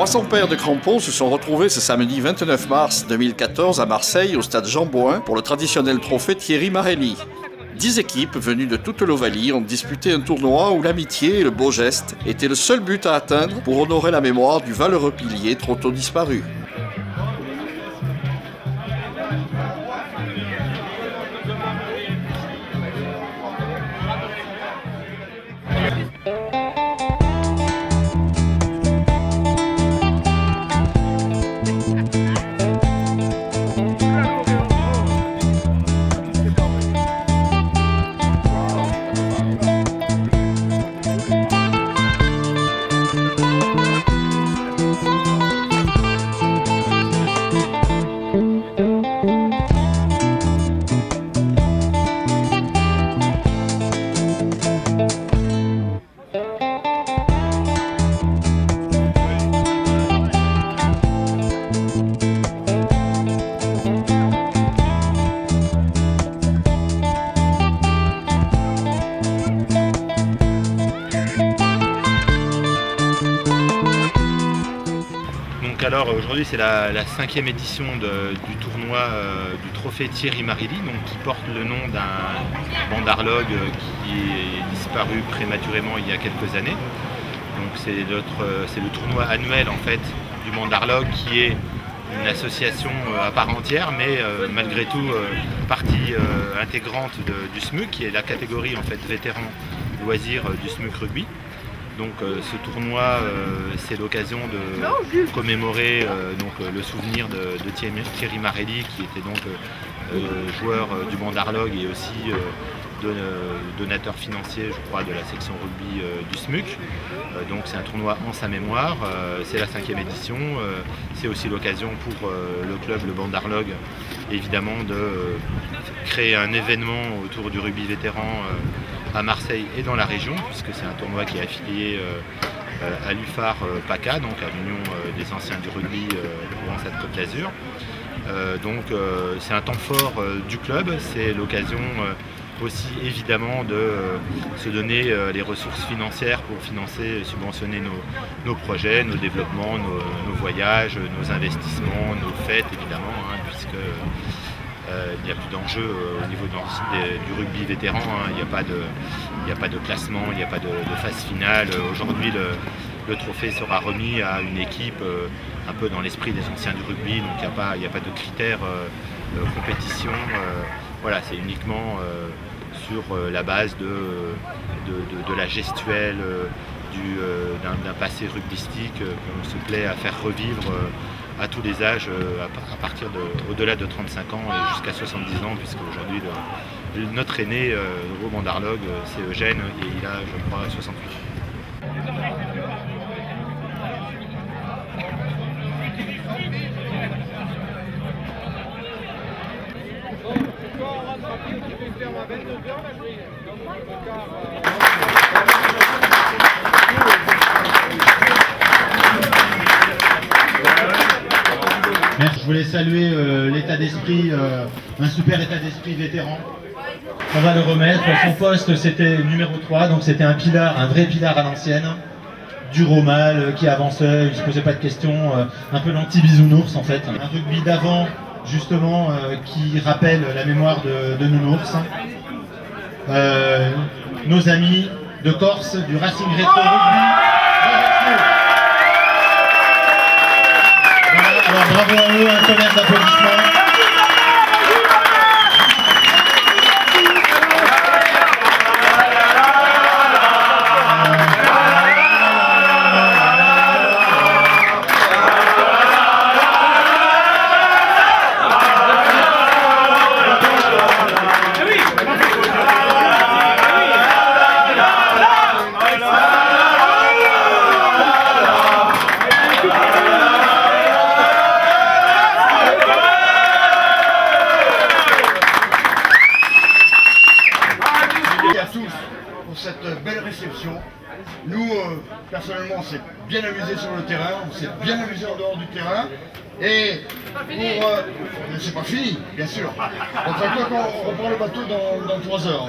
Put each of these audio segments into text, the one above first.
300 paires de crampons se sont retrouvés ce samedi 29 mars 2014 à Marseille, au stade Jean Bouin, pour le traditionnel trophée Thierry Marelli. 10 équipes venues de toute l'Ovalie ont disputé un tournoi où l'amitié et le beau geste étaient le seul but à atteindre pour honorer la mémoire du valeureux pilier trop tôt disparu. Alors aujourd'hui c'est la 5e édition du tournoi du trophée Thierry Marelli, qui porte le nom d'un bandarlogue qui est disparu prématurément il y a quelques années. Donc c'est le tournoi annuel en fait du bandarlogue, qui est une association à part entière, mais malgré tout partie intégrante du SMUC, qui est la catégorie en fait vétéran loisirs du SMUC rugby. Donc ce tournoi, c'est l'occasion de commémorer le souvenir de Thierry Marelli, qui était donc joueur du bandarlogue et aussi donateur financier, je crois, de la section rugby du SMUC. Donc c'est un tournoi en sa mémoire, c'est la 5e édition. C'est aussi l'occasion pour le club, le bandarlogue, évidemment, de créer un événement autour du rugby vétéran à Marseille et dans la région, puisque c'est un tournoi qui est affilié à l'UFAR PACA, donc à l'Union des anciens du rugby Provence-Côte d'Azur. Donc c'est un temps fort du club, c'est l'occasion aussi évidemment de se donner les ressources financières pour financer et subventionner nos projets, nos développements, nos voyages, nos investissements, nos fêtes évidemment, puisque il n'y a plus d'enjeu au niveau du rugby vétéran, il n'y a pas de classement, il n'y a pas de phase finale. Aujourd'hui, le trophée sera remis à une équipe un peu dans l'esprit des anciens du rugby, donc il n'y a pas de critères compétition. Voilà, c'est uniquement sur la base de la gestuelle, d'un passé rugbystique qu'on se plaît à faire revivre à tous les âges, à partir au-delà de 35 ans et jusqu'à 70 ans, puisque aujourd'hui notre aîné au bandarlogue, c'est Eugène, et il a, je crois, 68 ans. Je voulais saluer l'état d'esprit, un super état d'esprit vétéran. On va le remettre. Son poste, c'était numéro 3, donc c'était un pilar, un vrai pilar à l'ancienne. Dur au mal, qui avançait, il ne se posait pas de questions, un peu l'anti-bisounours en fait. Un rugby d'avant, justement, qui rappelle la mémoire de Nounours. Nos amis de Corse, du Racing Rétro Rugby. Alors bravo à eux, un tonnerre d'applaudissements. Cette belle réception. Nous, personnellement, on s'est bien amusé sur le terrain, on s'est bien amusé en dehors du terrain. Et pour... mais c'est pas fini, bien sûr. Donc à quoi qu'on reprend le bateau dans 3 heures.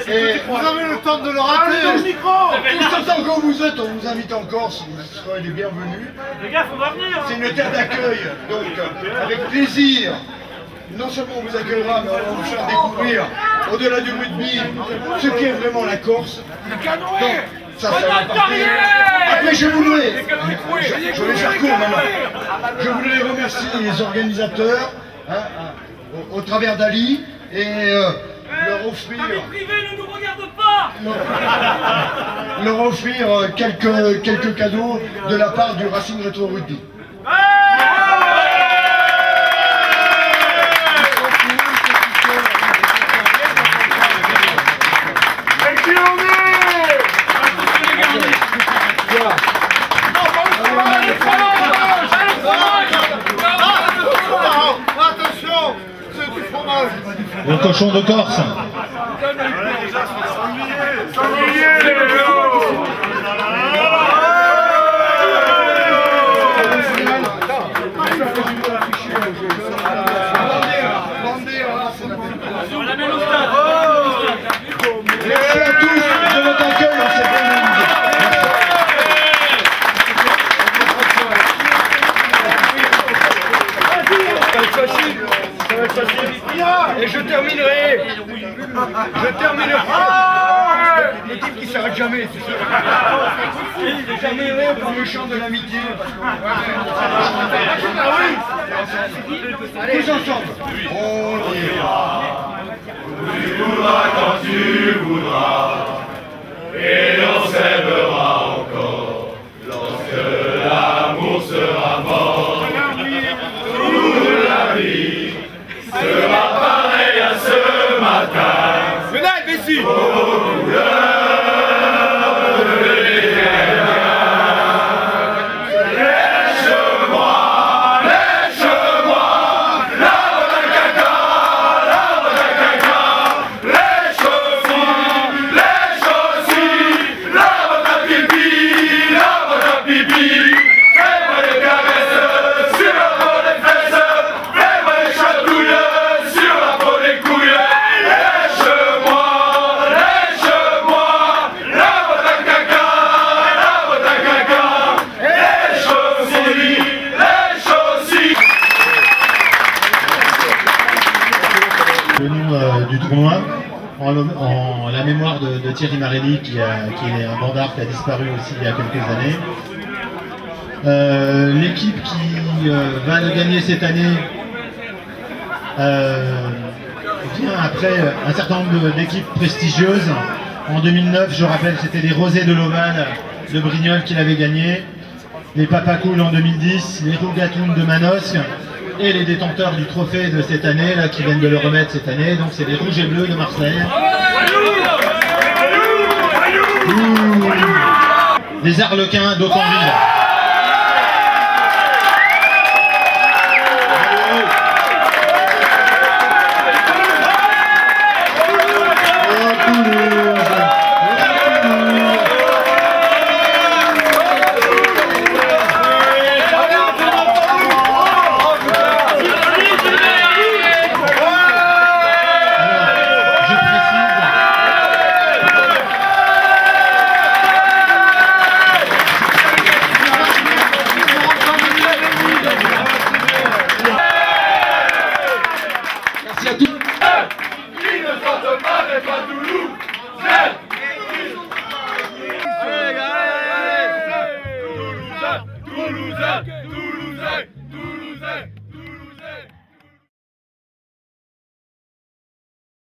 Et vous avez le temps de le rater. Tout ce temps que vous êtes, on vous invite en Corse, vous serez les bienvenus. Les gars, faut pas venir. C'est une terre d'accueil, donc avec plaisir. Non seulement on vous accueillera, mais on va vous faire découvrir, au-delà du rugby, ce qu'est vraiment la Corse. Donc, ça va partir. Après, je vais faire court maintenant. Je voulais remercier les organisateurs, au travers d'Ali, et leur offrir... Privé, ne nous regarde pas. leur offrir quelques cadeaux de la part du Racing Retro Rugby. Attention, c'est du fromage. Le cochon de Corse. Merci à tous de votre accueil, on s'est bien amusé. Ça va être facile. Et je terminerai. L'équipe qui s'arrête jamais, c'est sûr. Je terminerai par le chant de l'amitié. Ah oui. Tous ensemble. On ira. Tu voudras quand tu voudras, et l'on s'aimera encore lorsque l'amour sera mort. Toute la vie sera pareille à ce matin. Venez, Messi. Le nom du tournoi, en la mémoire de Thierry Marelli, qui est un bandard qui a disparu aussi il y a quelques années. L'équipe qui va le gagner cette année vient après un certain nombre d'équipes prestigieuses. En 2009, je rappelle, c'était les Rosés de l'Oval de Brignoles qui l'avaient gagné, les Papacool en 2010, les Rougatoun de Manosque, et les détenteurs du trophée de cette année, là, qui viennent de le remettre cette année, donc c'est les Rouges et Bleus de Marseille. Les Arlequins d'Aucanville. Toulousain, Toulousain, Toulousain.